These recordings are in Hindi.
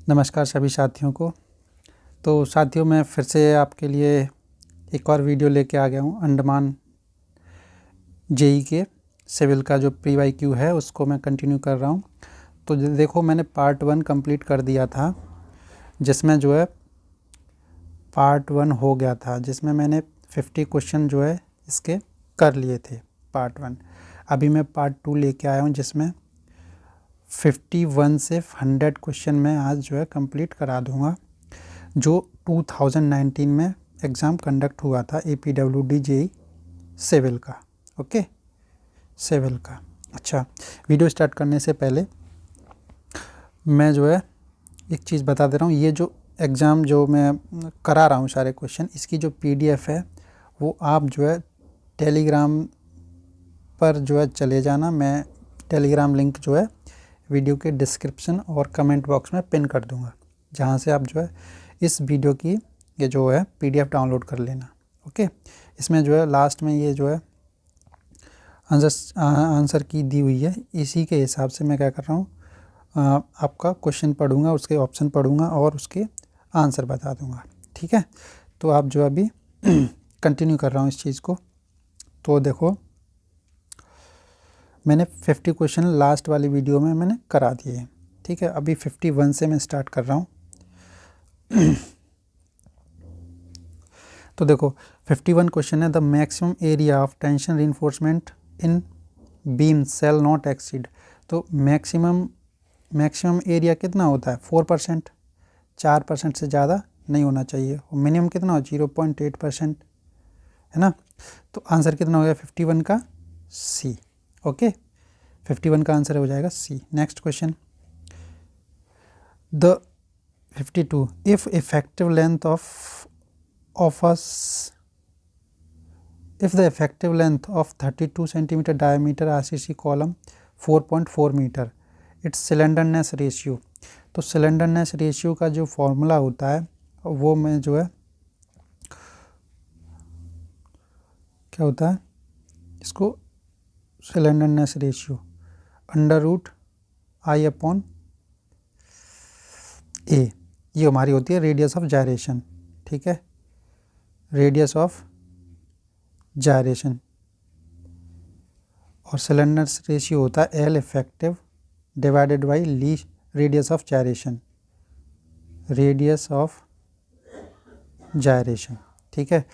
नमस्कार सभी साथियों को। तो साथियों, मैं फिर से आपके लिए एक और वीडियो लेके आ गया हूँ। अंडमान जेई के सिविल का जो प्री वाई क्यू है उसको मैं कंटिन्यू कर रहा हूँ। तो देखो, मैंने पार्ट 1 कंप्लीट कर दिया था, जिसमें जो है पार्ट 1 हो गया था, जिसमें मैंने 50 क्वेश्चन जो है इसके कर लिए थे पार्ट 1। अभी मैं पार्ट 2 लेके आया हूँ, जिसमें 51 से 100 क्वेश्चन मैं आज जो है कंप्लीट करा दूँगा, जो 2019 में एग्ज़ाम कंडक्ट हुआ था APWD जेई सिविल का। ओके, सिविल का। अच्छा, वीडियो स्टार्ट करने से पहले मैं जो है एक चीज़ बता दे रहा हूँ। ये जो एग्ज़ाम जो मैं करा रहा हूँ सारे क्वेश्चन, इसकी जो PDF है वो आप जो है टेलीग्राम पर जो है चले जाना। मैं टेलीग्राम लिंक जो है वीडियो के डिस्क्रिप्शन और कमेंट बॉक्स में पिन कर दूँगा, जहाँ से आप जो है इस वीडियो की ये जो है PDF डाउनलोड कर लेना। ओके, इसमें जो है लास्ट में ये जो है आंसर की दी हुई है। इसी के हिसाब से मैं क्या कर रहा हूँ, आपका क्वेश्चन पढ़ूँगा, उसके ऑप्शन पढ़ूँगा और उसके आंसर बता दूँगा। ठीक है, तो आप जो अभी कंटिन्यू कर रहा हूँ इस चीज़ को। तो देखो, मैंने 50 क्वेश्चन लास्ट वाली वीडियो में मैंने करा दिए। ठीक है, अभी 51 से मैं स्टार्ट कर रहा हूँ। तो देखो, 51 क्वेश्चन है, the maximum area of tension reinforcement in beam shall not exceed. तो मैक्सिमम एरिया कितना होता है? 4%। 4% से ज़्यादा नहीं होना चाहिए। और मिनिमम कितना हो? 0.8%, है ना। तो आंसर कितना हो गया 51 का? सी। ओके, 51 का आंसर हो जाएगा C. Next question, the 52, if effective length if the effective length of 32 cm diameter RCC column 4.4 metre, its slenderness ratio। तो slenderness ratio का जो फॉर्मूला होता है वो मैं जो है क्या होता है, इसको slenderness ratio √I/A, ये हमारी होती है रेडियस ऑफ जायरेशन। ठीक है, रेडियस ऑफ जायरेशन। और स्लेंडरनेस रेशियो होता है L effective divided by radius of gyration, radius of gyration. ठीक है,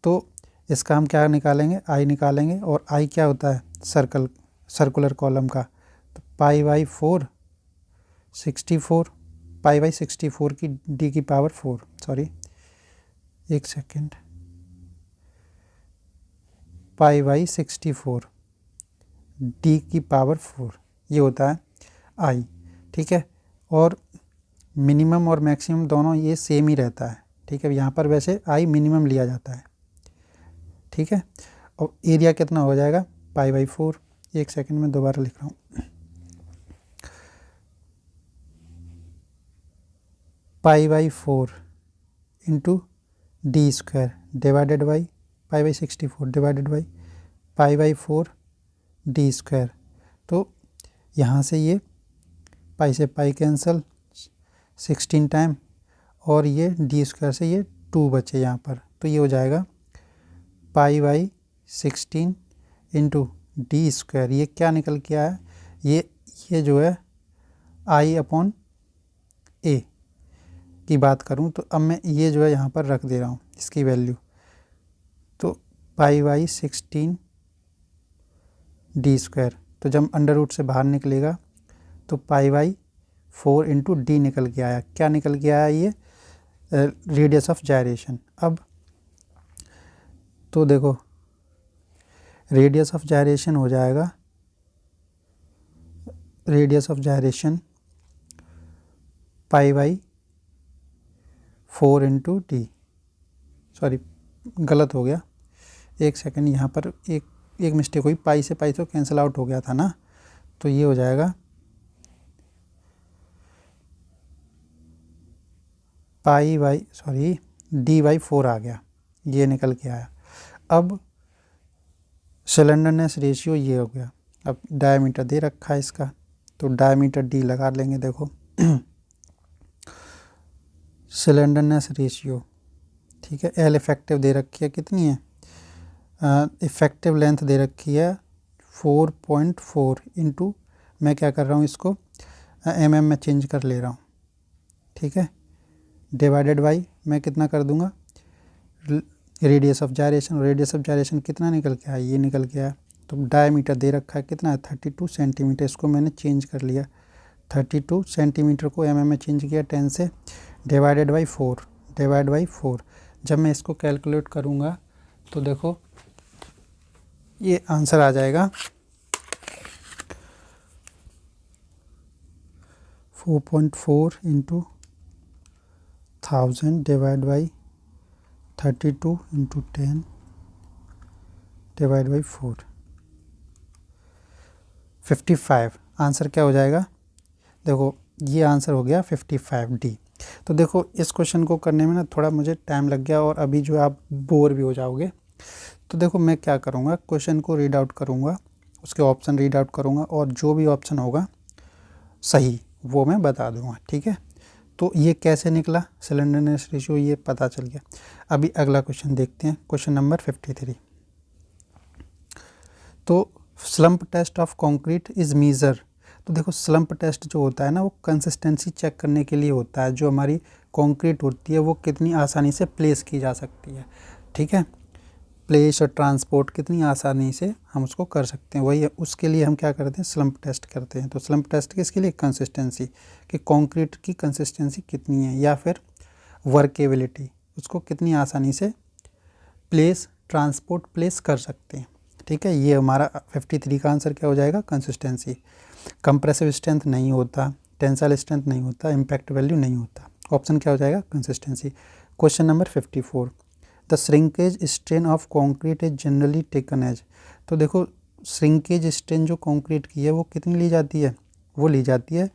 तो इसका हम क्या निकालेंगे? I निकालेंगे। और I क्या होता है? सर्कुलर कॉलम का। तो π/4 64, π/64 की D की पावर 4, सॉरी एक सेकेंड, π/64 D की पावर 4, ये होता है I। ठीक है, और मिनिमम और मैक्सिमम दोनों ये सेम ही रहता है। ठीक है, यहाँ पर वैसे I मिनिमम लिया जाता है। ठीक है, और एरिया कितना हो जाएगा? π/4। एक सेकंड में दोबारा लिख रहा हूँ, π/4 into D² divided by π/64 divided by π/4 D²। तो यहाँ से ये पाई से पाई कैंसल 16 टाइम, और ये D² से ये 2 बचे यहाँ पर। तो ये हो जाएगा π/16 इंटू D²। ये क्या निकल के आया? ये जो है I/A की बात करूँ तो अब मैं ये जो है यहाँ पर रख दे रहा हूँ इसकी वैल्यू। तो π/16 D², तो जब अंडर रूट से बाहर निकलेगा तो π/4 इंटू D निकल के आया। क्या निकल के आया? ये रेडियस ऑफ जायरेशन। अब तो देखो, रेडियस ऑफ जायरेशन हो जाएगा, radius of gyration π/4 into D, sorry गलत हो गया, एक सेकंड, यहाँ पर एक मिस्टेक हुई, पाई से पाई तो कैंसिल आउट हो गया था ना। तो ये हो जाएगा D/4 आ गया, ये निकल के आया। अब स्लेंडरनेस रेशियो ये हो गया। अब डायमीटर दे रखा है इसका, तो डायमीटर D लगा लेंगे। देखो सिलेंडरनेस रेशियो, ठीक है। एल इफेक्टिव दे रखी है, कितनी है, इफ़ेक्टिव लेंथ दे रखी है 4.4 इंटू, मैं क्या कर रहा हूँ इसको mm में चेंज कर ले रहा हूँ, ठीक है, डिवाइडेड बाई मैं कितना कर दूंगा radius of gyration. Radius of gyration कितना निकल के आया, ये निकल के आया। तो डायमीटर दे रखा है कितना है 32 सेंटीमीटर, इसको मैंने चेंज कर लिया 32 सेंटीमीटर को mm में चेंज किया 10 से, डिवाइडेड बाई 4, डिवाइड बाई 4। जब मैं इसको कैलकुलेट करूँगा तो देखो ये आंसर आ जाएगा 4.4 into 1000 divide by 32 into 10 divide by 4, 55। Answer क्या हो जाएगा, देखो ये आंसर हो गया 55 डी। तो देखो इस क्वेश्चन को करने में ना थोड़ा मुझे टाइम लग गया और अभी जो आप बोर भी हो जाओगे। तो देखो मैं क्या करूँगा, क्वेश्चन को रीड आउट करूँगा, उसके ऑप्शन रीड आउट करूँगा और जो भी ऑप्शन होगा सही वो मैं बता दूँगा, ठीक है। तो ये कैसे निकला सिलेंडरनेस रेशियो, ये पता चल गया। अभी अगला क्वेश्चन देखते हैं, क्वेश्चन नंबर 53। तो slump test of concrete is measure. तो देखो स्लम्प टेस्ट जो होता है ना वो कंसिस्टेंसी चेक करने के लिए होता है, जो हमारी कंक्रीट होती है वो कितनी आसानी से प्लेस की जा सकती है, ठीक है, प्लेस और ट्रांसपोर्ट कितनी आसानी से हम उसको कर सकते हैं, वही उसके लिए हम क्या करते हैं स्लम्प टेस्ट करते हैं। तो स्लम्प टेस्ट किसके लिए, कंसिस्टेंसी, कि कंक्रीट की कंसिस्टेंसी कितनी है, या फिर वर्केबिलिटी, उसको कितनी आसानी से प्लेस ट्रांसपोर्ट प्लेस कर सकते हैं, ठीक है। ये हमारा 53 का आंसर क्या हो जाएगा, कंसिस्टेंसी। कंप्रेसिव स्ट्रेंथ नहीं होता, टेंसाइल स्ट्रेंथ नहीं होता, इम्पैक्ट वैल्यू नहीं होता, ऑप्शन क्या हो जाएगा, consistency. Question number 54, the shrinkage strain of concrete is generally taken as. तो देखो श्रिंकेज स्ट्रेन जो कॉन्क्रीट की है वो कितनी ली जाती है, वो ली जाती है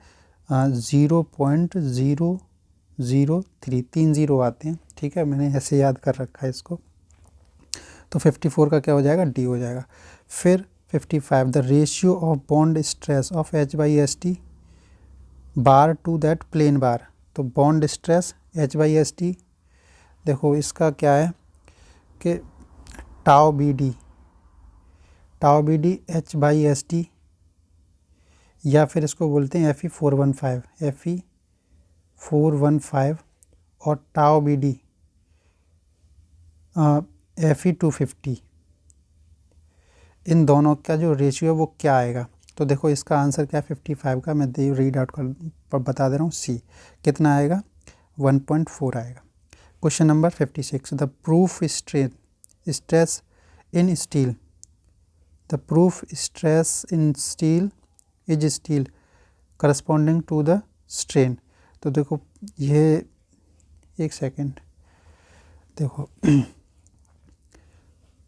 0.003, 3 0 आते हैं, ठीक है, मैंने ऐसे याद कर रखा है इसको। तो 54 का क्या हो जाएगा, डी हो जाएगा। फिर 55, the ratio of bond stress of H/ST bar to that plain bar. तो बॉन्ड स्ट्रेस H/ST, देखो इसका क्या है कि टाउ बी डी H/ST, या फिर इसको बोलते हैं Fe415 और टाउ बी डी Fe250, इन दोनों का जो रेशियो है वो क्या आएगा। तो देखो इसका आंसर क्या है 55 का, मैं रीड आउट कर बता दे रहा हूँ, सी कितना आएगा 1.4 आएगा। Question number 56, the proof stress in steel, the proof stress in steel is steel corresponding to the strain. तो देखो ये एक सेकेंड, देखो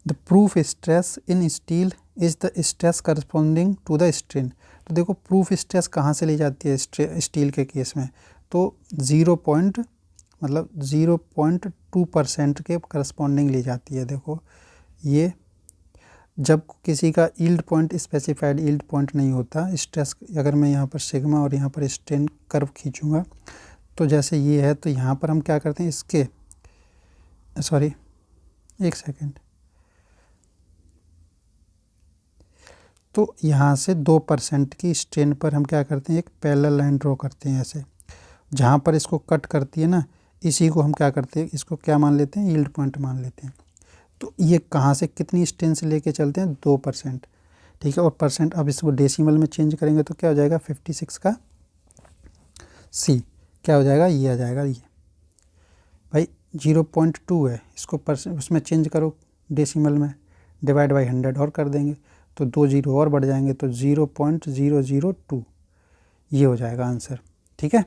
the proof stress in steel is the stress corresponding to the strain. तो देखो प्रूफ स्ट्रेस कहाँ से ली जाती है स्टील के केस में, तो 0.2% के करस्पॉन्डिंग ली जाती है। देखो ये जब किसी का yield point specified yield point नहीं होता, स्ट्रेस अगर मैं यहाँ पर सिग्मा और यहाँ पर स्ट्रेन कर्व खींचूँगा तो जैसे ये है, तो यहाँ पर हम क्या करते हैं इसके एक सेकेंड, तो यहाँ से 2% की स्ट्रेन पर हम क्या करते हैं एक पैरेलल लाइन ड्रॉ करते हैं ऐसे, जहाँ पर इसको कट करती है ना इसी को हम क्या करते हैं इसको क्या मान लेते हैं यील्ड पॉइंट मान लेते हैं। तो ये कहाँ से कितनी स्ट्रेन से लेके चलते हैं 2%, ठीक है, और परसेंट अब इसको डेसिमल में चेंज करेंगे तो क्या हो जाएगा 56 का सी क्या हो जाएगा, ये आ जाएगा, ये भाई 0.2 है, इसको परसेंट उसमें चेंज करो डेसिमल में, डिवाइड बाई 100 और कर देंगे तो 2 0 और बढ़ जाएंगे तो 0.002 ये हो जाएगा आंसर, ठीक है।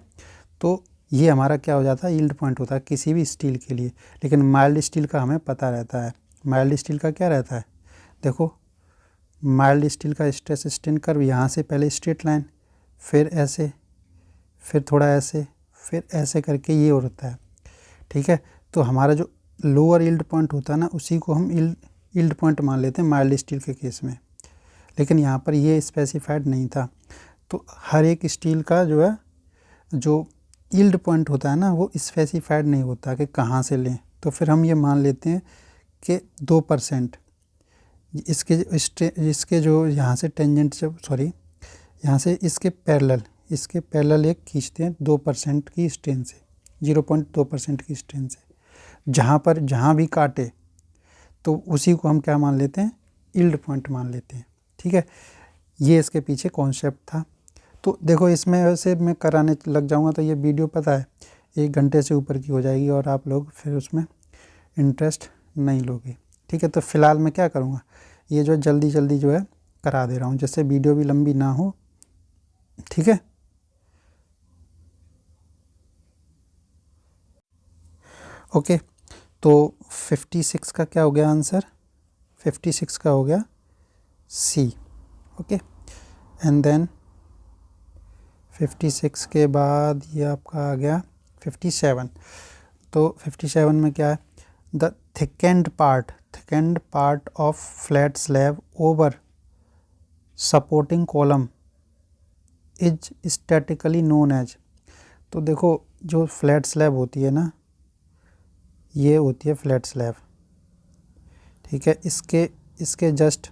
तो ये हमारा क्या हो जाता है यील्ड पॉइंट होता है किसी भी स्टील के लिए, लेकिन माइल्ड स्टील का हमें पता रहता है। माइल्ड स्टील का क्या रहता है, देखो माइल्ड स्टील का स्ट्रेस स्ट्रेन कर्व यहाँ से पहले स्ट्रेट लाइन, फिर ऐसे, फिर थोड़ा ऐसे, फिर ऐसे करके ये होता है, ठीक है। तो हमारा जो लोअर यील्ड पॉइंट होता है ना उसी को हम यील्ड पॉइंट मान लेते हैं माइल्ड स्टील के केस में, लेकिन यहाँ पर ये स्पेसिफाइड नहीं था। तो हर एक स्टील का जो है जो यील्ड पॉइंट होता है ना, वो स्पेसिफाइड नहीं होता कि कहाँ से लें। तो फिर हम ये मान लेते हैं कि 2%। इसके जो यहाँ से टेंजेंट से, सॉरी, यहाँ से इसके पैरेलल एक खींचते हैं 2% की स्ट्रेन से, 0.2% की स्ट्रेन से। जहाँ भी काटे तो उसी को हम क्या मान लेते हैं, यील्ड पॉइंट मान लेते हैं। ठीक है, ये इसके पीछे कॉन्सेप्ट था। तो देखो इसमें वैसे मैं कराने लग जाऊंगा तो ये वीडियो पता है 1 घंटे से ऊपर की हो जाएगी और आप लोग फिर उसमें इंटरेस्ट नहीं लोगे। ठीक है, तो फिलहाल मैं क्या करूँगा, ये जो जल्दी जल्दी जो है करा दे रहा हूँ, जिससे वीडियो भी लंबी ना हो। ठीक है, ओके। तो 56 का क्या हो गया आंसर, 56 का हो गया सी। ओके, एंड देन 56 के बाद ये आपका आ गया 57। तो 57 में क्या है, the thickened part of flat slab over supporting column is statically known as. तो देखो जो फ्लैट स्लैब होती है ना, ये होती है फ्लैट स्लैब। ठीक है, इसके जस्ट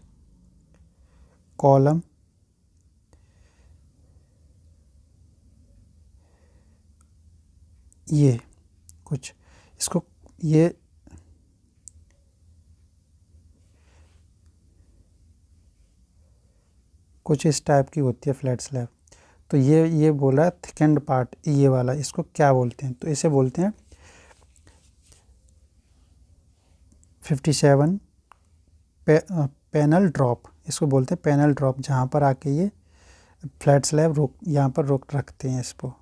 कॉलम ये कुछ इसको ये कुछ इस टाइप की होती है फ्लैट स्लैब। तो ये बोल रहा है थिकेंड पार्ट, ये वाला, इसको क्या बोलते हैं, तो इसे बोलते हैं 57 पैनल ड्रॉप। इसको बोलते हैं पैनल ड्रॉप, जहाँ पर आके ये फ्लैट स्लैब यहाँ पर रोक रखते हैं इसको।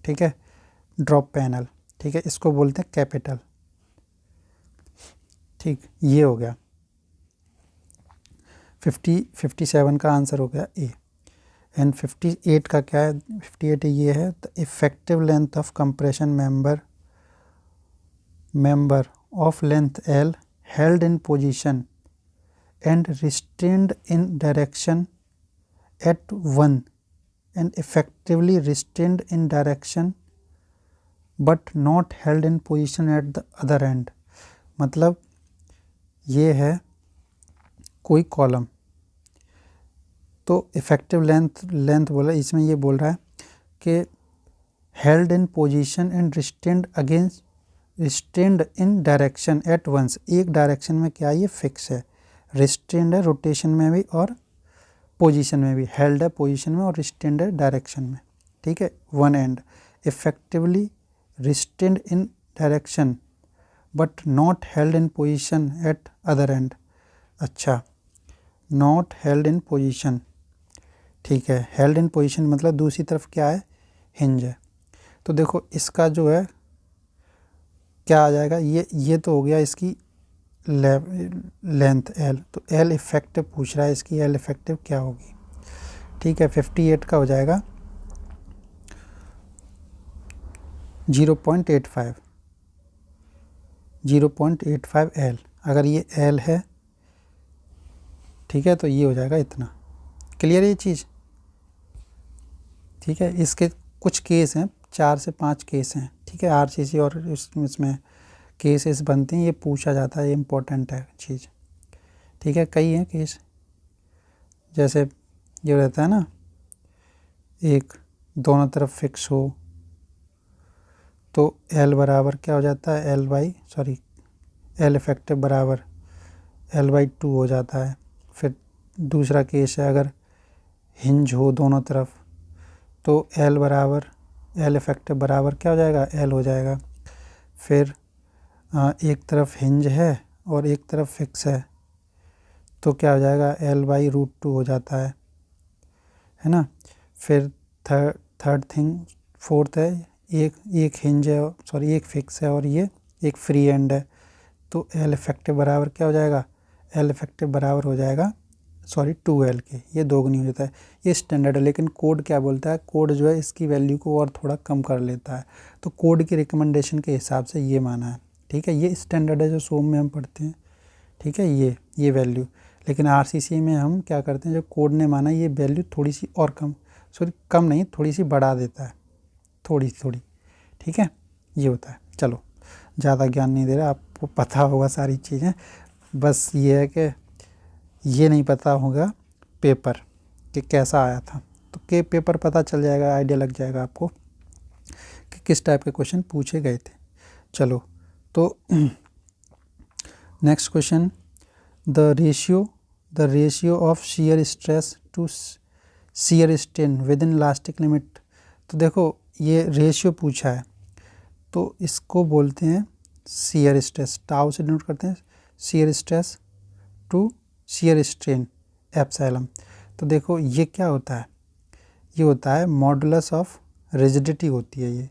ठीक है, ड्रॉप पैनल। ठीक है, इसको बोलते हैं कैपिटल। ठीक, ये हो गया 57 का आंसर हो गया ए। एंड 58 का क्या है, 58 ये है, the effective length of compression member of length L held in position and restrained in direction at 1 and effectively restrained in direction but not held in position at the other end। मतलब ये है कोई कॉलम, तो इफेक्टिव लेंथ बोला, इसमें ये बोल रहा है कि held in position and restrained in direction at once, एक डायरेक्शन में क्या ये फिक्स है, रिस्ट्रेंड है रोटेशन में भी और पोजीशन में भी, हेल्ड है पोजीशन में और रिस्ट्रेंड है डायरेक्शन में। ठीक है, one and effectively restrained in direction but not held in position eight other and. अच्छा, नॉट हेल्ड इन पोजीशन, ठीक है, हेल्ड इन पोजीशन मतलब दूसरी तरफ क्या है, हिंज है। तो देखो इसका जो है क्या आ जाएगा, ये तो हो गया इसकी लेंथ एल। तो एल इफेक्टिव पूछ रहा है, इसकी एल इफेक्टिव क्या होगी। ठीक है, 58 का हो जाएगा 0.85 एल। अगर ये एल है, ठीक है, तो ये हो जाएगा इतना। क्लियर है ये चीज़। ठीक है, इसके कुछ केस हैं, 4 से 5 केस हैं। ठीक है, आरसीसी और इसमें केसेस बनते हैं, ये पूछा जाता है, ये इम्पोर्टेंट है चीज़। ठीक है, कई हैं केस, जैसे ये रहता है ना, एक दोनों तरफ फिक्स हो तो एल बराबर क्या हो जाता है, एल इफेक्टिव बराबर L/2 हो जाता है। फिर दूसरा केस है, अगर हिंज हो दोनों तरफ तो एल इफेक्टिव बराबर क्या हो जाएगा, एल हो जाएगा। फिर एक तरफ हिंज है और एक तरफ फिक्स है तो क्या हो जाएगा, L/√2 हो जाता है ना। फिर फोर्थ है, एक हिंज है, एक फिक्स है और ये एक फ्री एंड है, तो एल इफेक्टिव बराबर क्या हो जाएगा, एल इफेक्टिव बराबर हो जाएगा 2L के, ये दोगुनी हो जाता है। ये स्टैंडर्ड है, लेकिन कोड क्या बोलता है, कोड जो है इसकी वैल्यू को और थोड़ा कम कर लेता है, तो कोड की रिकमेंडेशन के हिसाब से ये माना है। ठीक है, ये स्टैंडर्ड है जो सोम में हम पढ़ते हैं। ठीक है, ये वैल्यू, लेकिन आरसीसी में हम क्या करते हैं, जो कोड ने माना ये वैल्यू थोड़ी सी और कम नहीं, थोड़ी सी बढ़ा देता है, थोड़ी। ठीक है, ये होता है। चलो ज़्यादा ज्ञान नहीं दे रहा, आपको पता होगा सारी चीज़ें, बस ये है कि ये नहीं पता होगा पेपर कि कैसा आया था। तो के पेपर पता चल जाएगा, आइडिया लग जाएगा आपको कि किस टाइप के क्वेश्चन पूछे गए थे। चलो तो next question, the ratio of shear stress to shear strain within elastic limit. तो देखो ये रेशियो पूछा है, तो इसको बोलते हैं शियर स्ट्रेस, टाउ से डिनोट करते हैं shear stress to shear strain epsilon. तो देखो ये क्या होता है, ये होता है मॉडुलस ऑफ रिजिडिटी होती है ये,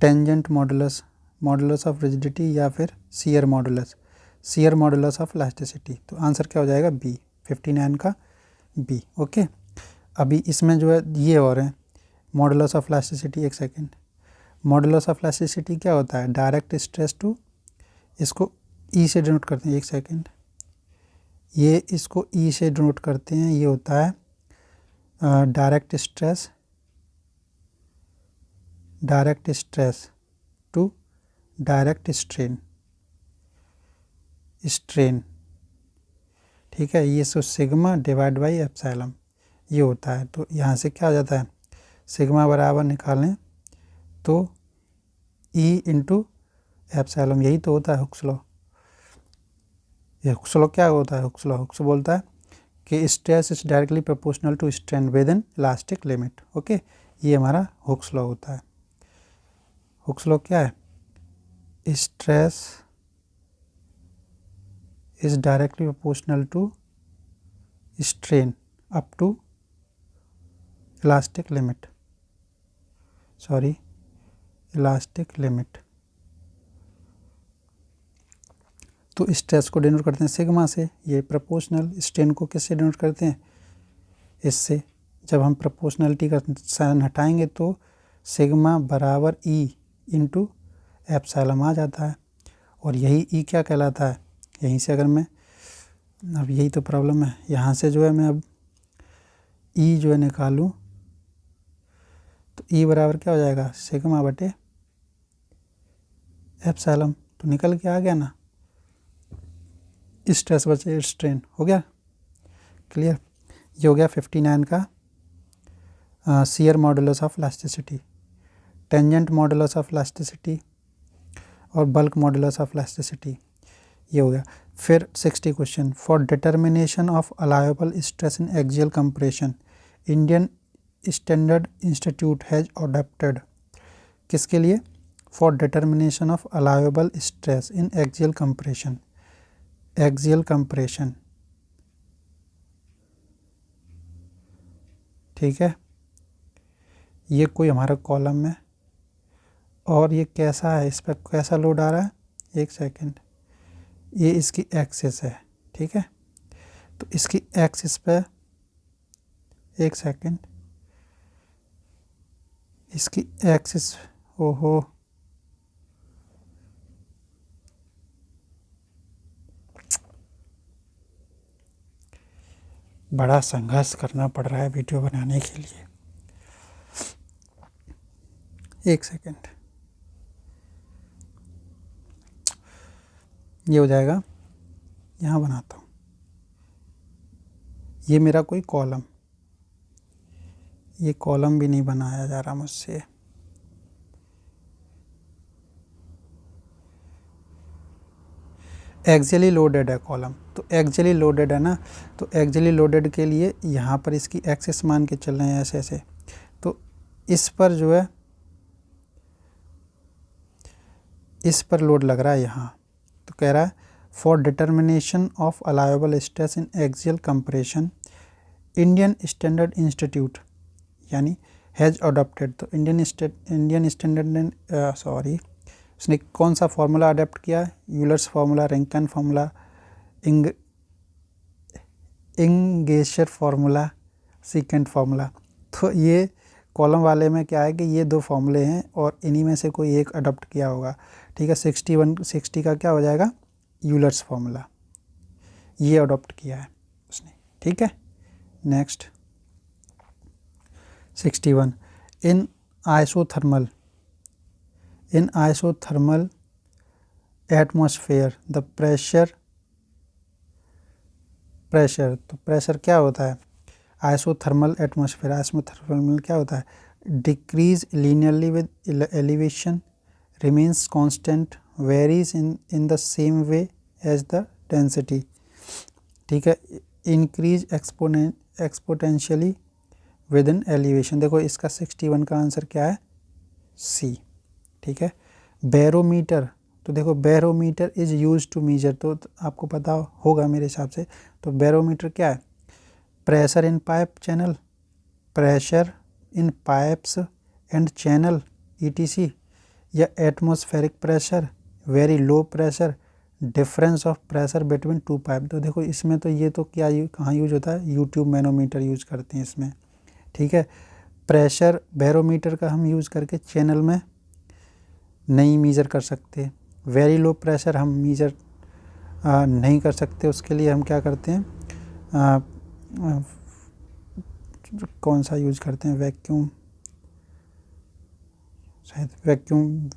tangent modulus, modulus of rigidity या फिर शियर मॉडुलस ऑफ इलास्टिसिटी। तो आंसर क्या हो जाएगा बी, 59 का बी। ओके, अभी इसमें जो है ये और है मॉडुलस ऑफ इलास्टिसिटी, एक सेकेंड, मॉडुलस ऑफ इलास्टिसिटी क्या होता है, डायरेक्ट स्ट्रेस टू, इसको ई से डिनोट करते हैं, एक सेकेंड, ये इसको ई से डिनोट करते हैं, ये होता है direct stress to direct strain, ठीक है, ये so sigma divide by epsilon ये होता है। तो यहाँ से क्या आ जाता है, सिग्मा बराबर निकालें तो ई इंटू एप्सिलॉन, यही तो होता है हुक्स लॉ। ये हुक्स लॉ क्या होता है, हुक्स बोलता है कि stress is directly proportional to strain within elastic limit. Okay, ये हमारा हुक्स लॉ होता है। हुक्स लॉ क्या है, stress is directly proportional to strain up to elastic limit, तो स्ट्रेस को डिनोट करते हैं सिग्मा से, ये प्रोपोर्शनल, स्ट्रेन को किससे डिनोट करते हैं, इससे। जब हम प्रोपोर्शनलिटी का साइन हटाएंगे तो सिग्मा बराबर ई इंटू एप्सिलॉन आ जाता है, और यही ई क्या कहलाता है, यहीं से अगर मैं, अब यही तो प्रॉब्लम है, यहाँ से जो है मैं अब ई जो है निकालूँ तो ई बराबर क्या हो जाएगा, सिग्मा बटे एप्सिलॉन, तो निकल के आ गया ना, स्ट्रेस बचे स्ट्रेन, हो गया क्लियर। ये हो गया 59 का shear modulus of elasticity, tangent modulus of elasticity और बल्क मॉडुलस ऑफ इलास्टिसिटी, ये हो गया। फिर 60 question, for determination of allowable stress in axial compression Indian standard institute has adopted, किसके लिए, for determination of allowable stress in axial compression, ठीक है, ये कोई हमारा कॉलम है और ये कैसा है, इस पर कैसा लोड आ रहा है, एक सेकेंड, ये इसकी एक्सिस है, ठीक है, तो इसकी एक्सिस पे, एक सेकेंड, इसकी एक्सिस, ओहो बड़ा संघर्ष करना पड़ रहा है वीडियो बनाने के लिए, एक सेकेंड, ये हो जाएगा, यहाँ बनाता हूँ, ये मेरा कोई कॉलम, ये कॉलम भी नहीं बनाया जा रहा मुझसे, एक्सियली लोडेड है कॉलम, तो एक्सियली लोडेड है ना, तो एक्सियली लोडेड के लिए यहाँ पर इसकी एक्सिस मान के चल रहे हैं ऐसे ऐसे, तो इस पर जो है, इस पर लोड लग रहा है यहाँ, तो कह रहा है for determination of allowable stress in axial compression Indian standard institute यानी हैज अडॉप्टेड, तो इंडियन स्टैंडर्ड उसने कौन सा फार्मूला अडेप्ट किया, Euler's formula, Rankine formula, Engesser formula, secant formula. तो ये कॉलम वाले में क्या है कि ये दो फार्मूले हैं और इन्हीं में से कोई एक अडॉप्ट किया होगा, ठीक है। 60 का क्या हो जाएगा, यूलर्स फार्मूला, ये अडॉप्ट किया है उसने, ठीक है। Next 61, in isothermal in isothermal atmosphere the pressure तो प्रेशर क्या होता है, आइसोथर्मल एटमॉस्फेयर, आइसोथर्मल क्या होता है, decrease linearly with elevation, remains constant, varies in the same way as the density, ठीक है, increase exponentially within elevation. देखो इसका 61 का आंसर क्या है, सी, ठीक है। बैरोमीटर, तो देखो barometer is use to measure, तो आपको पता होगा मेरे हिसाब से, तो बैरोमीटर क्या है, pressure in pipe channel, pressure in pipes and channel ETC, या atmospheric pressure, very low pressure, difference of pressure between two pipe. तो देखो इसमें तो ये तो क्या कहाँ यूज होता है, यूट्यूब मैनोमीटर यूज करते हैं इसमें, ठीक है। प्रेशर बैरोमीटर का हम यूज़ करके चैनल में नहीं मीज़र कर सकते, वेरी लो प्रेशर हम मीज़र नहीं कर सकते, उसके लिए हम क्या करते हैं, कौन सा यूज करते हैं, वैक्यूम, शायद वैक्यूम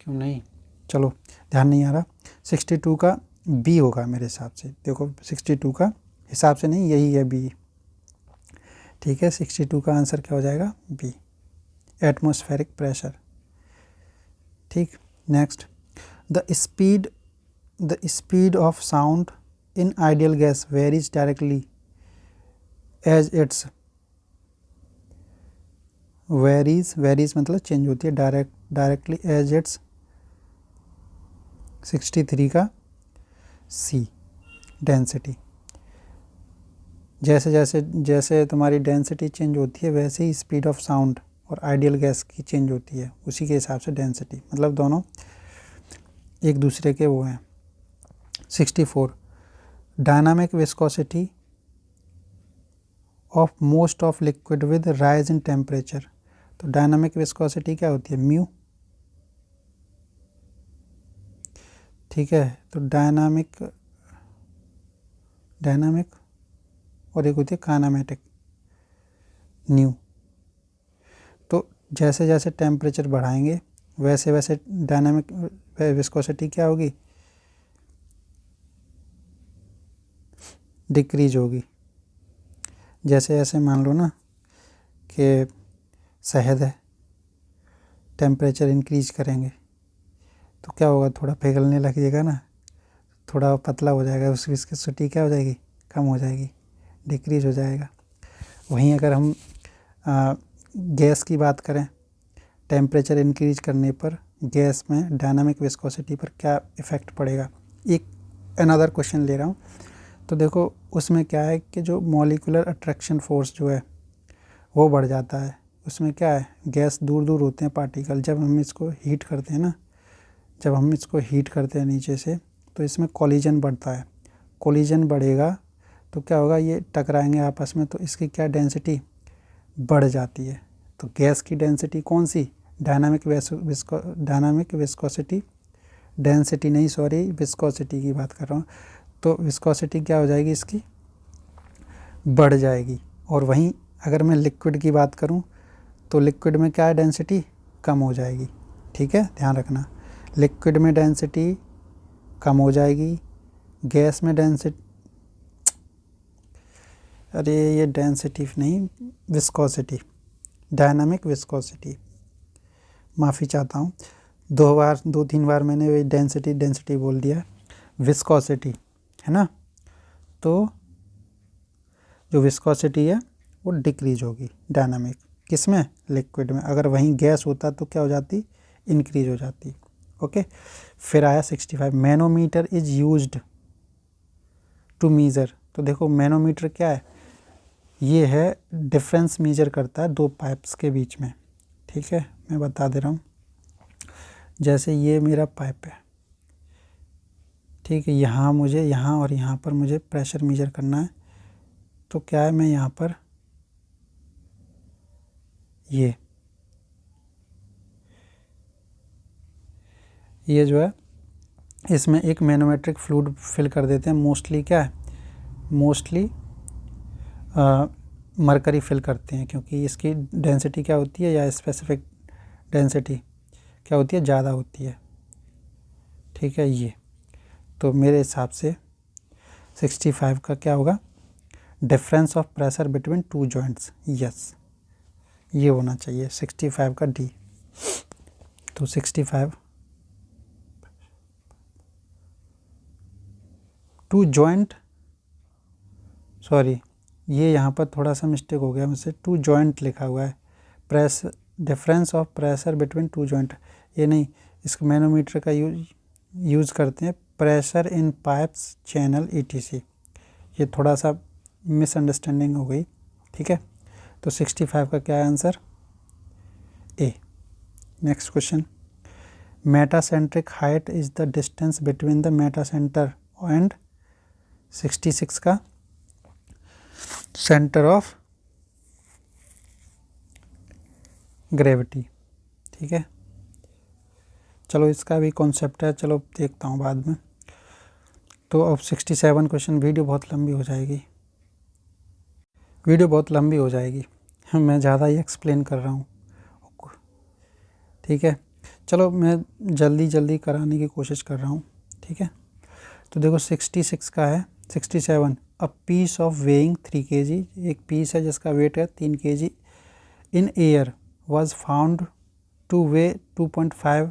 नहीं, चलो ध्यान नहीं आ रहा। 62 का बी होगा मेरे हिसाब से, देखो 62 का हिसाब से नहीं, यही है बी, ठीक है। 62 का आंसर क्या हो जाएगा, बी, एटमॉस्फेरिक प्रेशर, ठीक। Next, the speed of sound in ideal gas varies directly as its, varies मतलब चेंज होती है, डायरेक्टली एज इट्स, 63 का सी, डेंसिटी, जैसे तुम्हारी डेंसिटी चेंज होती है वैसे ही स्पीड ऑफ साउंड और आइडियल गैस की चेंज होती है, उसी के हिसाब से डेंसिटी, मतलब दोनों एक दूसरे के वो हैं। 64, dynamic viscosity of most of liquid with rise in temperature, तो डायनामिक विस्कोसिटी क्या होती है, म्यू, ठीक है। तो डायनामिक और एक होती है काइनेमेटिक, न्यू। तो जैसे जैसे टेम्परेचर बढ़ाएंगे वैसे वैसे डायनामिक विस्कोसिटी क्या होगी, डिक्रीज होगी। जैसे ऐसे मान लो ना कि शहद है, टेम्परेचर इंक्रीज करेंगे तो क्या होगा, थोड़ा पिघलने लगेगा ना, थोड़ा पतला हो जाएगा, उसकी विस्कोसिटी क्या हो जाएगी, कम हो जाएगी, डिक्रीज हो जाएगा। वहीं अगर हम गैस की बात करें, टेम्परेचर इंक्रीज करने पर गैस में डायनामिक विस्कोसिटी पर क्या इफ़ेक्ट पड़ेगा। एक अनदर क्वेश्चन ले रहा हूँ, तो देखो उसमें क्या है कि जो मॉलिक्यूलर अट्रैक्शन फोर्स जो है वो बढ़ जाता है, उसमें क्या है, गैस दूर दूर होते हैं पार्टिकल, जब हम इसको हीट करते हैं ना, जब हम इसको हीट करते हैं नीचे से, तो इसमें कोलिजन बढ़ता है, कोलिजन बढ़ेगा तो क्या होगा, ये टकराएंगे आपस में, तो इसकी क्या डेंसिटी बढ़ जाती है। तो गैस की डेंसिटी कौन सी, डायनामिक विस्कोसिटी, डेंसिटी नहीं सॉरी, विस्कोसिटी की बात कर रहा हूँ, तो विस्कोसिटी क्या हो जाएगी, इसकी बढ़ जाएगी। और वहीं अगर मैं लिक्विड की बात करूँ तो लिक्विड में क्या है, डेंसिटी कम हो जाएगी, ठीक है, ध्यान रखना, लिक्विड में डेंसिटी कम हो जाएगी, गैस में डेंसिटी, अरे ये डेंसिटी नहीं, विस्कोसिटी, डायनामिक विस्कोसिटी, माफ़ी चाहता हूँ, 2-3 बार मैंने वही डेंसिटी बोल दिया, विस्कोसिटी है ना। तो जो विस्कोसिटी है वो डिक्रीज होगी डायनामिक, किसमें, लिक्विड में। अगर वहीं गैस होता तो क्या हो जाती, इंक्रीज हो जाती, ओके। फिर आया 65, manometer is used to measure, तो देखो मैनोमीटर क्या है, ये है डिफरेंस मेजर करता है दो पाइप्स के बीच में, ठीक है। मैं बता दे रहा हूँ, जैसे ये मेरा पाइप है, ठीक है, यहाँ मुझे, यहाँ और यहाँ पर मुझे प्रेशर मेजर करना है, तो क्या है, मैं यहाँ पर ये जो है इसमें एक मैनोमेट्रिक फ्लूइड फिल कर देते हैं, मोस्टली क्या है, मोस्टली मरकरी फिल करते हैं, क्योंकि इसकी डेंसिटी क्या होती है, या स्पेसिफिक डेंसिटी क्या होती है, ज़्यादा होती है। ठीक है, ये तो मेरे हिसाब से 65 का क्या होगा, difference of pressure between two joints. Yes, ये होना चाहिए 65 का डी। तो 65 टू जॉइंट, सॉरी ये यहाँ पर थोड़ा सा मिस्टेक हो गया मुझसे, टू जॉइंट लिखा हुआ है, press difference of pressure between two joint, ये नहीं, इसको मैनोमीटर का यूज़ करते हैं, pressure in pipes channel ETC। ये थोड़ा सा मिसअंडरस्टैंडिंग हो गई। ठीक है, तो 65 का क्या है answer, A. Next question, metacentric height is the distance between the Meta centre and 66 का सेंटर ऑफ ग्रेविटी। ठीक है, चलो इसका भी कॉन्सेप्ट है, चलो देखता हूँ बाद में। तो अब 67 क्वेश्चन, वीडियो बहुत लंबी हो जाएगी, मैं ज़्यादा ही एक्सप्लेन कर रहा हूँ। ठीक है, चलो मैं जल्दी कराने की कोशिश कर रहा हूँ। ठीक है, तो देखो 66 का है 67, a piece of weighing 3 kg, एक पीस है जिसका वेट है 3 kg, in air was found to weigh 2.5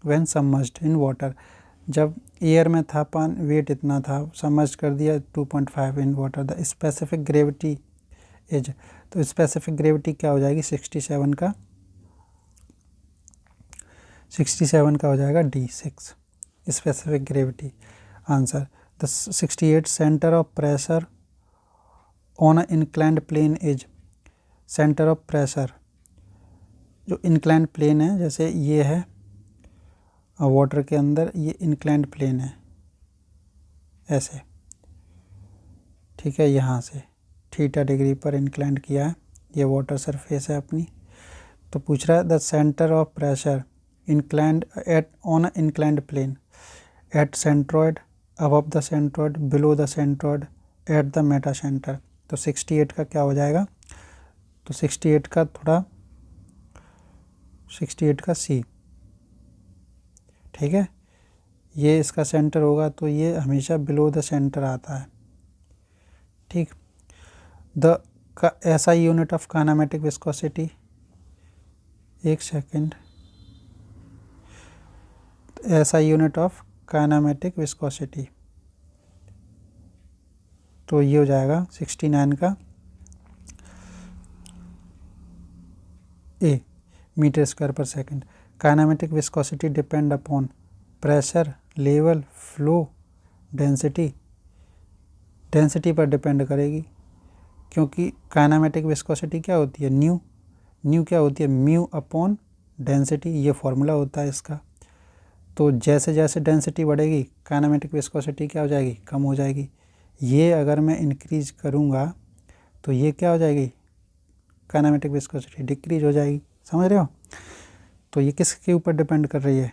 when submerged in water। जब एयर में था वेट इतना था, सबमर्ज कर दिया 2.5 in water. The specific gravity is, तो स्पेसिफिक ग्रेविटी क्या हो जाएगी 67 का, 67 का हो जाएगा D6 specific gravity answer. The 68 centre of pressure on a inclined plane is, centre of pressure जो इंक्लाइंड प्लेन है, जैसे ये है वाटर के अंदर, ये इंक्लाइंड प्लेन है ऐसे। ठीक है, यहाँ से थीटा डिग्री पर इंक्लाइंड किया है, ये वाटर सरफेस है अपनी। तो पूछ रहा है the centre of pressure inclined at on inclined plane at centroid, above the centroid, below the centroid, at the metacentre. तो 68 का क्या हो जाएगा, तो 68 का थोड़ा 68 का सी। ठीक है, ये इसका सेंटर होगा तो ये हमेशा बिलो द सेंटर आता है। ठीक, द का SI unit of kinematic viscosity, एक second, SI unit of kinematic viscosity, तो ये हो जाएगा 69 का A, metre square per second. Kinematic viscosity depend upon pressure, level, flow, density, density पर डिपेंड करेगी, क्योंकि काइनेमेटिक विस्कोसिटी क्या होती है, न्यू क्या होती है, म्यू अपॉन डेंसिटी, ये फॉर्मूला होता है इसका। तो जैसे जैसे डेंसिटी बढ़ेगी काइनेमेटिक विस्कोसिटी क्या हो जाएगी, कम हो जाएगी। ये अगर मैं इंक्रीज करूँगा तो ये क्या हो जाएगी, काइनेमेटिक विस्कोसिटी डिक्रीज हो जाएगी। समझ रहे हो, तो ये किसके ऊपर डिपेंड कर रही है,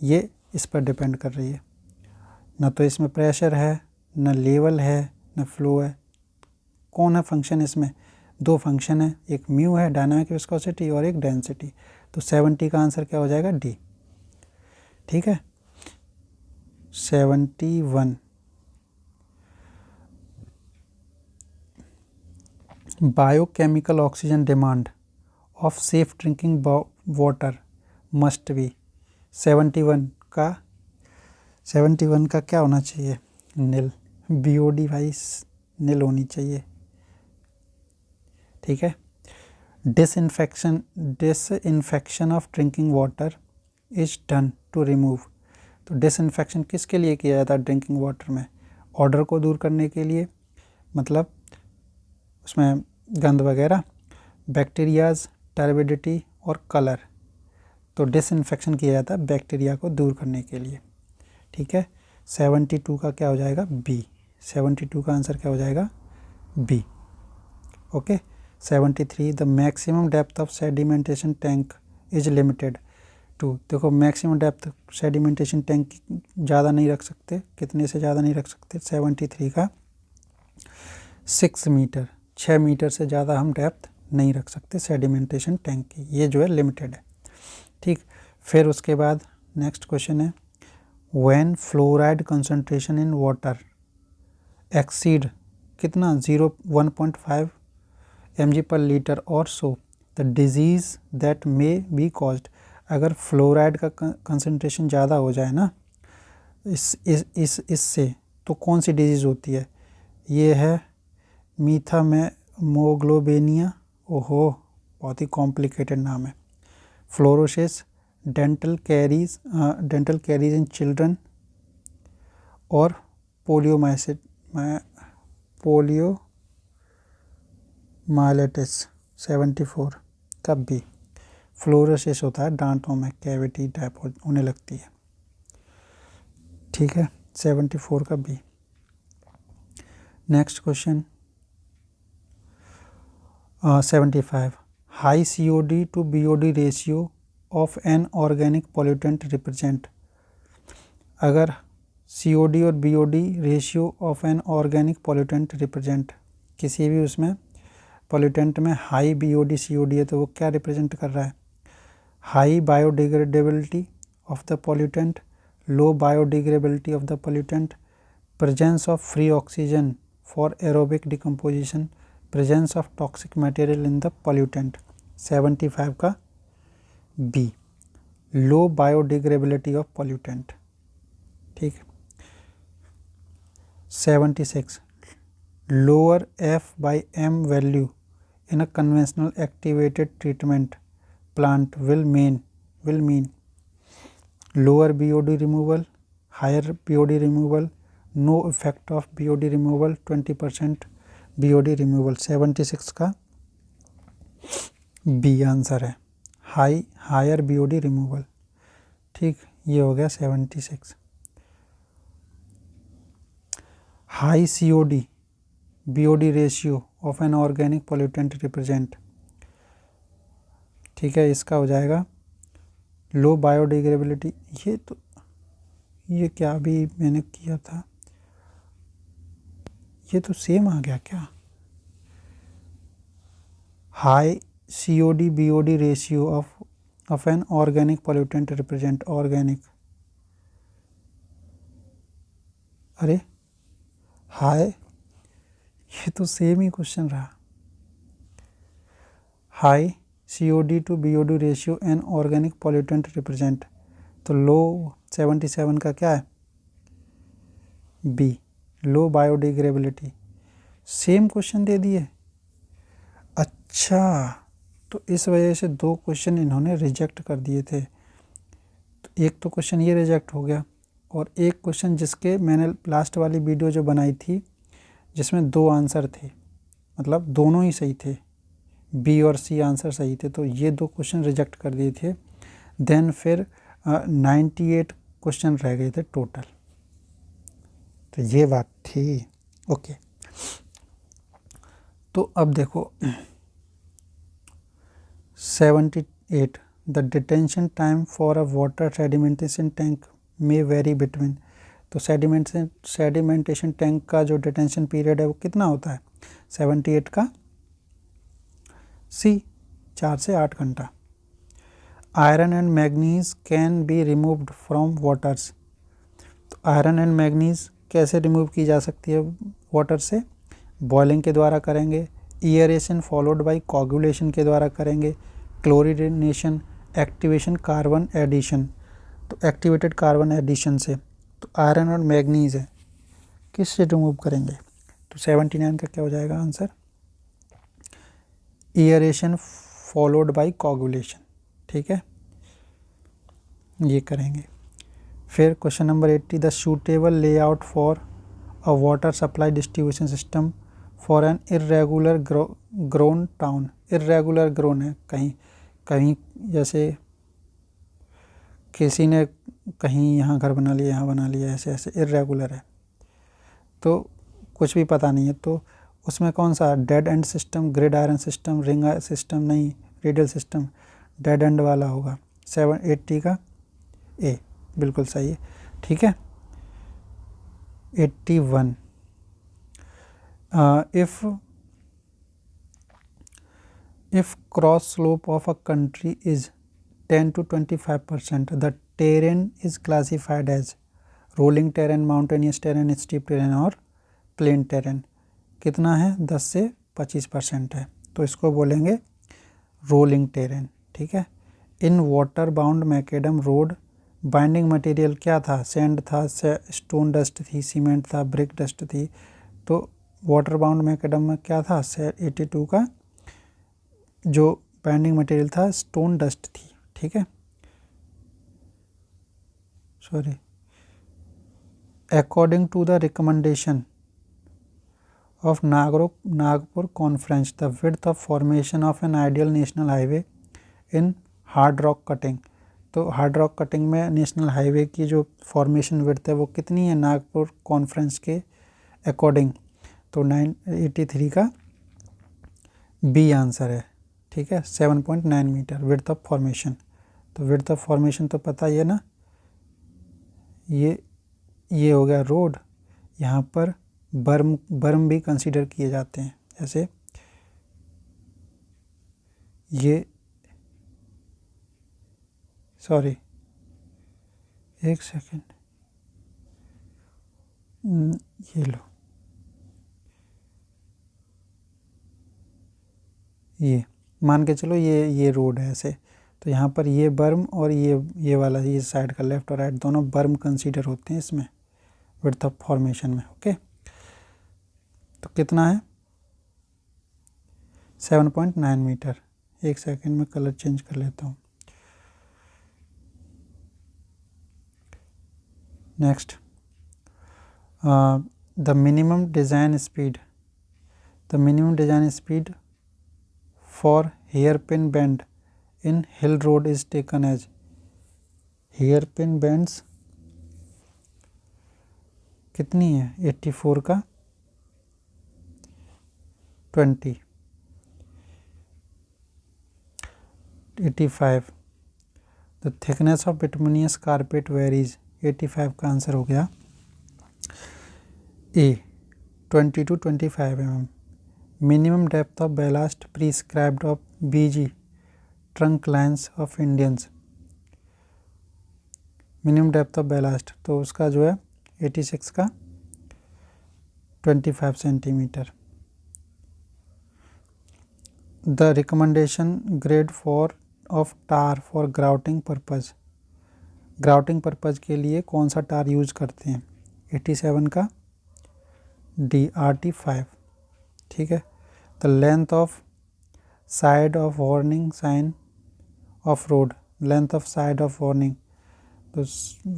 ये इस पर डिपेंड कर रही है। ना तो इसमें प्रेशर है, ना लेवल है, ना फ्लो है। कौन है फंक्शन इसमें, दो फंक्शन है, एक म्यू है डायनामिक विस्कोसिटी और एक डेंसिटी। तो 70 का आंसर क्या हो जाएगा, डी। ठीक है, 71 biochemical oxygen demand of safe drinking water must be. 71 का क्या होना चाहिए, नील, BOD भाई नील होनी चाहिए। ठीक है, disinfection of drinking water is done to remove. तो डिसइंफेक्शन किसके लिए किया जाता है ड्रिंकिंग वाटर में, ऑडर को दूर करने के लिए, मतलब उसमें गंध वगैरह, बैक्टीरियाज, टर्बिडिटी और कलर। तो डिसइंफेक्शन किया जाता है बैक्टीरिया को दूर करने के लिए। ठीक है, 72 का क्या हो जाएगा, बी। 72 का आंसर क्या हो जाएगा, B. Okay, 73 the maximum depth of sedimentation tank is limited to. देखो मैक्सिमम डेप्थ सेडिमेंटेशन टैंक ज़्यादा नहीं रख सकते, कितने से ज़्यादा नहीं रख सकते, 73 का 6 मीटर, 6 मीटर से ज़्यादा हम डेप्थ नहीं रख सकते सेडिमेंटेशन टैंक की, ये जो है लिमिटेड है। ठीक। फिर उसके बाद नेक्स्ट क्वेश्चन है when fluoride concentration in water exceed कितना 1.5 mg/L और so the disease that may be caused. अगर फ्लोराइड का कंसंट्रेशन ज़्यादा हो जाए ना इससे तो कौन सी डिजीज़ होती है? ये है मीथामोग्लोबिनिया, ओहो बहुत ही कॉम्प्लिकेटेड नाम है, fluorosis, dental caries in children और पोलियोमाइलिटिस 74 का बी। फ्लोरोसिस होता है दांतों में कैविटी टाइप होने लगती है, ठीक है, 74 का B. Next question 75 high COD to BOD ratio of an organic pollutant represent. अगर COD और BOD ratio of an organic pollutant represent, किसी भी उसमें पॉल्यूटेंट में हाई BOD COD है तो वो क्या रिप्रेजेंट कर रहा है? High biodegradability of the pollutant, low biodegradability of the pollutant, presence of free oxygen for aerobic decomposition, presence of toxic material in the pollutant. 75 का B, low biodegradability of pollutant, ठीक। 76 lower F/m value in a conventional activated treatment plant will mean lower BOD removal, higher BOD removal, no effect of BOD removal, 20% BOD removal। 76 का बी आंसर है, हायर BOD रिमूवल, ठीक। ये हो गया 76। High COD BOD ratio of an organic pollutant represent, ठीक है, इसका हो जाएगा लो बायोडिग्रेडेबिलिटी। ये क्या अभी मैंने किया था, ये तो सेम आ गया क्या? High COD BOD ratio of an organic pollutant represent organic, अरे हाई, ये तो सेम ही क्वेश्चन रहा। High COD to BOD ratio N organic pollutant represent, तो लो 77 का क्या है? B, low biodegradability. Same question दे दिए, अच्छा, तो इस वजह से दो क्वेश्चन इन्होंने रिजेक्ट कर दिए थे। तो एक तो क्वेश्चन ये रिजेक्ट हो गया और एक क्वेश्चन जिसके मैंने लास्ट वाली वीडियो जो बनाई थी जिसमें दो आंसर थे, मतलब दोनों ही सही थे, बी और सी आंसर सही थे, तो ये दो क्वेश्चन रिजेक्ट कर दिए थे। देन फिर 98 क्वेश्चन रह गए थे टोटल, तो ये बात थी, ओके। तो अब देखो 78 the detention time for a water sedimentation tank में वेरी बिटवीन। तो सेडिमेंटेशन टैंक का जो डिटेंशन पीरियड है वो कितना होता है? 78 का सी, 4 से 8 घंटा। Iron and manganese can be removed from waters. तो आयरन एंड मैग्नीज कैसे रिमूव की जा सकती है वाटर से? बॉइलिंग के द्वारा करेंगे, एयरेशन फॉलोड बाय कोगुलेशन के द्वारा करेंगे, क्लोरिनेशन, एक्टिवेशन कार्बन एडिशन। तो एक्टिवेटेड कार्बन एडिशन से, तो आयरन और मैग्नीज है, किससे रिमूव करेंगे? तो 79 का क्या हो जाएगा answer? Aeration followed by coagulation, ठीक है, ये करेंगे। फिर question number 80 the suitable layout for a water supply distribution system for an irregular grown town. Irregular grown है, कहीं जैसे किसी ने कहीं यहाँ घर बना लिया, यहाँ बना लिया, ऐसे ऐसे इर्रेगुलर है, तो कुछ भी पता नहीं है, तो उसमें कौन सा dead and system, grid iron system, ring system नहीं, रेडियल सिस्टम, डेड एंड वाला होगा। 780 का ए बिल्कुल सही है, ठीक है। 81 if cross slope of a country is 10 to 25%. The terrain is classified as rolling terrain, mountainous terrain, steep terrain और plain terrain. कितना है? 10 से 25% है, तो इसको बोलेंगे रोलिंग टेरेन. ठीक है. In water bound macadam road binding material क्या था? सैंड था, स्टोन डस्ट थी, सीमेंट था, ब्रिक डस्ट थी. तो वाटर बाउंड मैकेडम में क्या था? 82 का जो बाइंडिंग मटेरियल था स्टोन डस्ट थी. ठीक है, sorry. According to the recommendation of Nagpur Conference, the width of formation of an ideal national highway in hard rock cutting. तो हार्ड रॉक कटिंग में नेशनल हाईवे की जो फॉर्मेशन विड्थ है वो कितनी है नागपुर कॉन्फ्रेंस के अकॉर्डिंग? तो 983 का बी आंसर है. ठीक है, 7.9 मीटर विड्थ ऑफ फॉर्मेशन. तो विड्थ ऑफ फॉर्मेशन तो पता ही है ना, ये हो गया रोड. यहाँ पर बर्म भी कंसीडर किए जाते हैं. जैसे ये, सॉरी एक सेकेंड, ये लो, ये मान के चलो ये रोड है ऐसे. तो यहाँ पर ये बर्म और ये वाला ये साइड का लेफ्ट और राइट दोनों बर्म कंसीडर होते हैं इसमें विड्थ ऑफ फॉर्मेशन में. ओके, तो कितना है? 7.9 मीटर. एक सेकेंड में कलर चेंज कर लेता हूँ. Next, the minimum design speed for hairpin bend in hill road is taken as. Hairpin bends कितनी है? 84 का 20. 85. The thickness of bituminous carpet varies. 85 का आंसर हो गया A. 20 to 25 mm. Minimum depth of ballast prescribed of BG trunk lines of Indians. Minimum depth of ballast तो उसका जो है 86 का 25 centimetre. The recommendation grade of tar for grouting purpose. Grouting purpose के लिए कौन सा टार यूज़ करते हैं? 87 का डी RT5. ठीक है. The length of side of warning sign of road. Length of side of warning, तो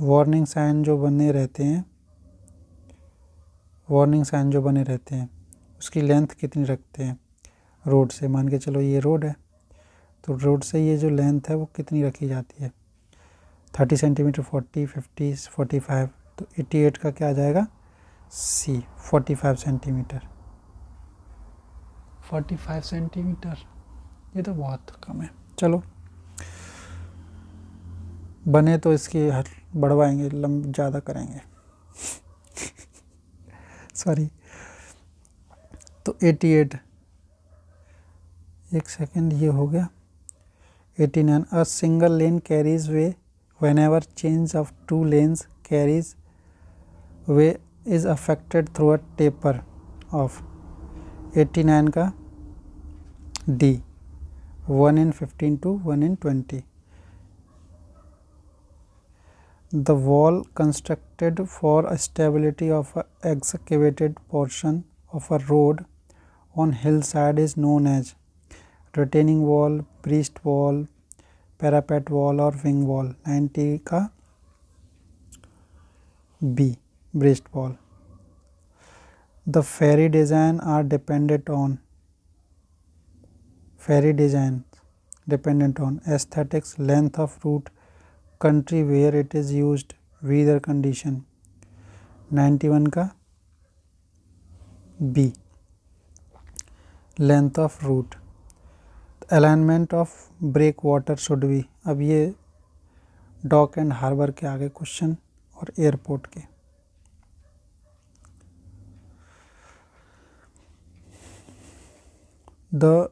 वार्निंग साइन जो बने रहते हैं उसकी लेंथ कितनी रखते हैं रोड से? मान के चलो ये रोड है, तो रोड से ये जो लेंथ है वो कितनी रखी जाती है? 30 सेंटीमीटर, 40, 50, 45. तो 88 का क्या आ जाएगा? सी 45 सेंटीमीटर. 45 सेंटीमीटर ये तो बहुत कम है. चलो बने तो इसकी बढ़वाएंगे, ज़्यादा करेंगे. सॉरी. तो 88, एक सेकेंड, ये हो गया 89. A single lane carries way whenever change of two lanes carries way is affected through a taper of. 89 का D 1 in 15 to 1 in 20. The wall constructed for stability of a excavated portion of a road on hillside is known as retaining wall, breast wall, parapet wall और wing wall. 90 का B breast wall. The ferry design are dependent on aesthetics, length of route, country where it is used, weather condition. 91 का B length of route. Alignment of breakwater should be. अब ये डॉक एंड हार्बर के आगे क्वेश्चन और एयरपोर्ट के. द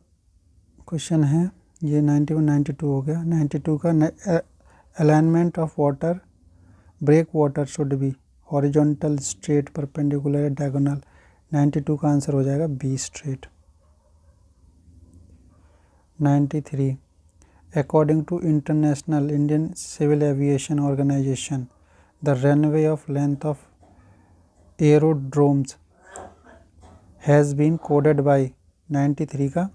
क्वेश्चन है ये 91 92 हो गया। 92 का alignment of water break water should be horizontal, straight, perpendicular, diagonal. 92 का आंसर हो जाएगा B, straight. 93 according to international Indian civil aviation organisation the runway of length of aerodromes has been coded by. 93 का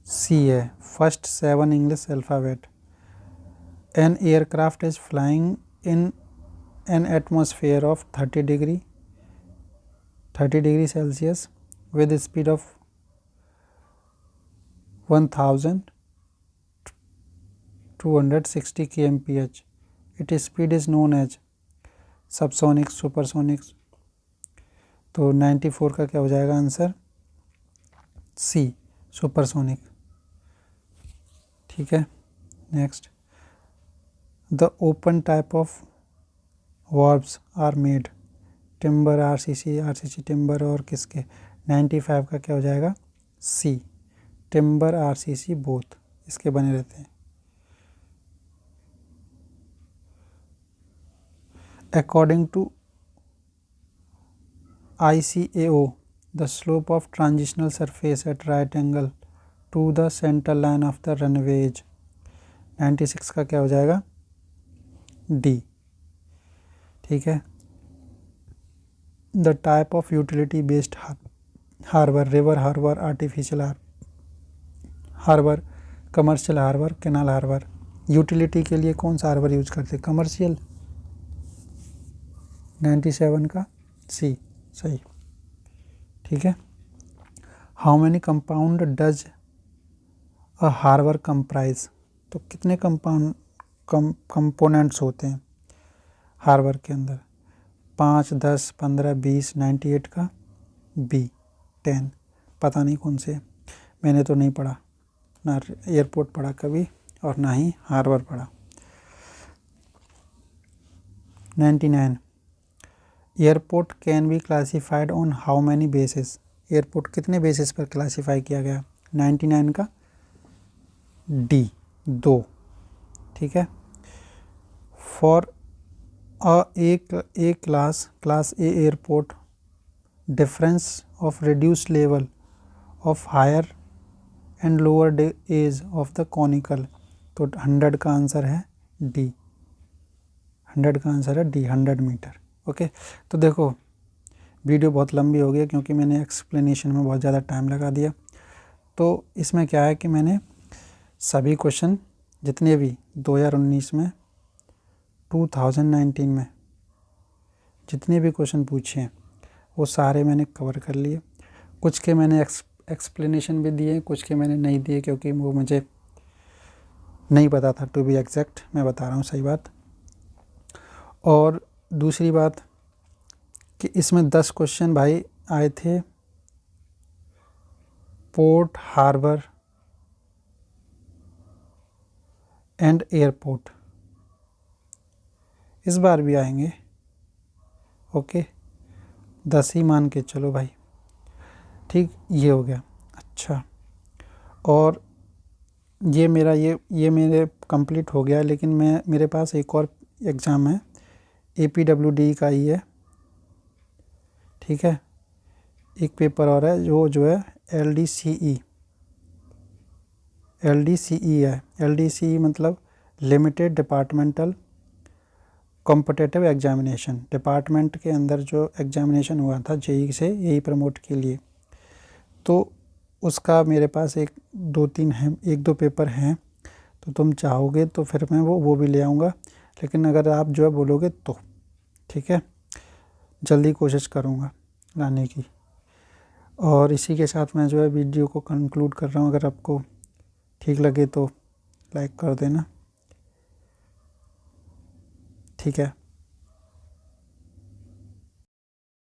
सी है, first 7 English alphabet. An aircraft is flying in an atmosphere of 30 degree Celsius with a speed of 1260 kmph. Its speed is known as subsonic, supersonic. तो 94 का क्या हो जाएगा आंसर? सी, सुपरसोनिक। ठीक है, next, the open type of verbs are made. Timber, RCC timber और किसके? 95 का क्या हो जाएगा? सी, टिम्बर आरसीसी बोथ, इसके बने रहते हैं। According to ICAO, the slope of transitional surface at right angle to the center line of the runway is। 96 का क्या हो जाएगा? डी। ठीक है, the type of utility based harbour, river harbour, artificial harbour, commercial harbour, canal harbour. Utility के लिए कौन सा हार्बर यूज करते? कमर्शियल। 97 का सी, सही। ठीक है, how many compound does a harbour comprise. तो कितने कंपोनेंट्स होते हैं हार्बर के अंदर? 5, 10, 15, 20। 98 का बी, 10। पता नहीं कौन से, मैंने तो नहीं पढ़ा, ना एयरपोर्ट पढ़ा कभी और ना ही हार्बर पढ़ा। 99 airport can be classified on how many basis. Airport कितने बेसिस पर क्लासिफाई किया गया? 99 का डी, 2। ठीक है, for A class A airport difference of reduce level of higher and lower edge of the conical. तो 100 का आंसर है डी, 100 का आंसर है डी, 100 मीटर। ओके, तो देखो वीडियो बहुत लंबी हो गई क्योंकि मैंने एक्सप्लेनेशन में बहुत ज़्यादा टाइम लगा दिया। तो इसमें क्या है कि मैंने सभी क्वेश्चन जितने भी 2019 में 2019 में जितने भी क्वेश्चन पूछे हैं वो सारे मैंने कवर कर लिए। कुछ के मैंने एक्सप्लेनेशन भी दिए, कुछ के मैंने नहीं दिए क्योंकि वो मुझे नहीं पता था, टू बी एग्जैक्ट मैं बता रहा हूँ सही बात। और दूसरी बात कि इसमें 10 क्वेश्चन भाई आए थे पोर्ट, हार्बर एंड एयरपोर्ट, इस बार भी आएंगे। ओके, 10 ही मान के चलो भाई। ठीक, ये हो गया। अच्छा, और ये मेरे कंप्लीट हो गया, लेकिन मेरे पास एक और एग्ज़ाम है, APWD का ही है। ठीक है, एक पेपर और है जो है LDCE है। LDCE मतलब limited departmental competitive examination. Department के अंदर जो एग्जामिनेशन हुआ था JEE से, यही प्रमोट के लिए, तो उसका मेरे पास 1-2 पेपर हैं। तो तुम चाहोगे तो फिर मैं वो भी ले आऊँगा, लेकिन अगर आप जो है बोलोगे तो ठीक है, जल्दी कोशिश करूँगा लाने की। और इसी के साथ मैं जो है वीडियो को कंक्लूड कर रहा हूँ। अगर आपको ठीक लगे तो लाइक कर देना। ठीक है।